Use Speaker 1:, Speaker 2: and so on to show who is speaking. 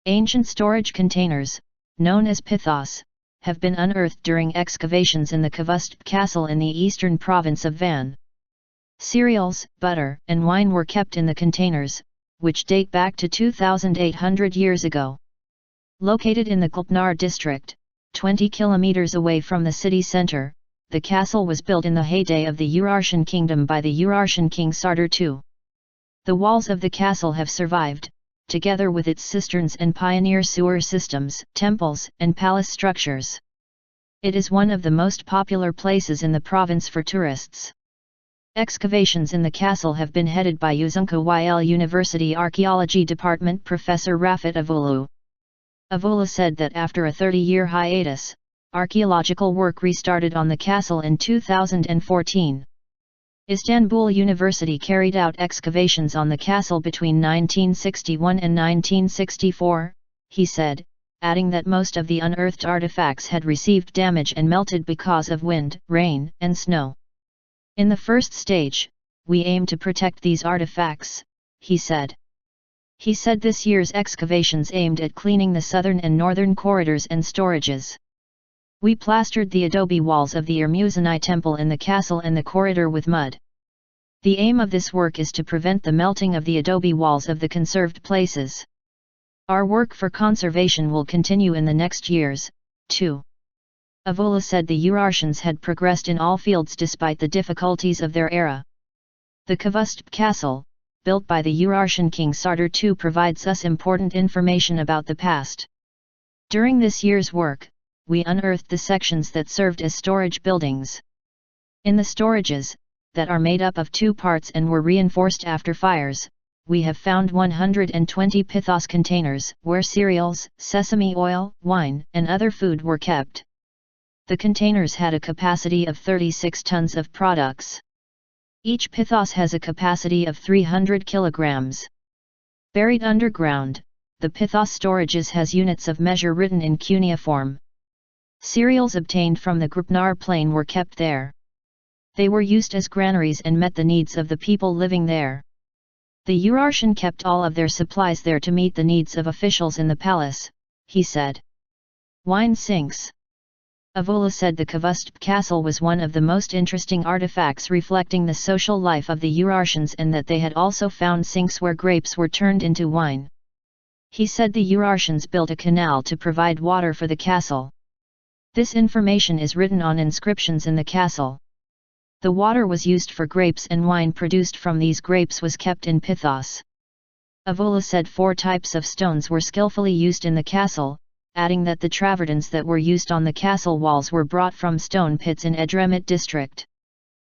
Speaker 1: Ancient storage containers, known as pithos, have been unearthed during excavations in the Çavuştepe Castle in the eastern province of Van. Cereals, butter, and wine were kept in the containers, which date back to 2,800 years ago. Located in the Gülpınar district, 20 kilometers away from the city center, the castle was built in the heyday of the Urartian Kingdom by the Urartian King Sardur II. The walls of the castle have survived, together with its cisterns and pioneer sewer systems, temples, and palace structures. It is one of the most popular places in the province for tourists. Excavations in the castle have been headed by Yüzüncü University Archaeology Department Professor Rafet. Avula said that after a 30-year hiatus, archaeological work restarted on the castle in 2014. Istanbul University carried out excavations on the castle between 1961 and 1964, he said, adding that most of the unearthed artifacts had received damage and melted because of wind, rain, and snow. In the first stage, we aim to protect these artifacts, he said. He said this year's excavations aimed at cleaning the southern and northern corridors and storages. We plastered the adobe walls of the Yüzüncü temple in the castle and the corridor with mud. The aim of this work is to prevent the melting of the adobe walls of the conserved places. Our work for conservation will continue in the next years, too. Avula said the Urartians had progressed in all fields despite the difficulties of their era. The Çavuştepe Castle, built by the Urartian King Sardur II, provides us important information about the past. During this year's work, we unearthed the sections that served as storage buildings. In the storages, that are made up of two parts and were reinforced after fires, we have found 120 pithos containers where cereals, sesame oil, wine, and other food were kept. The containers had a capacity of 36 tons of products. Each pithos has a capacity of 300 kilograms. Buried underground, the pithos storages has units of measure written in cuneiform. Cereals obtained from the Gülpınar plain were kept there. They were used as granaries and met the needs of the people living there. The Urartian kept all of their supplies there to meet the needs of officials in the palace, he said. Wine sinks. Avula said the Çavuştepe Castle was one of the most interesting artifacts reflecting the social life of the Urartians, and that they had also found sinks where grapes were turned into wine. He said the Urartians built a canal to provide water for the castle. This information is written on inscriptions in the castle. The water was used for grapes, and wine produced from these grapes was kept in pithos. Avula said 4 types of stones were skillfully used in the castle, adding that the travertines that were used on the castle walls were brought from stone pits in Edremit district.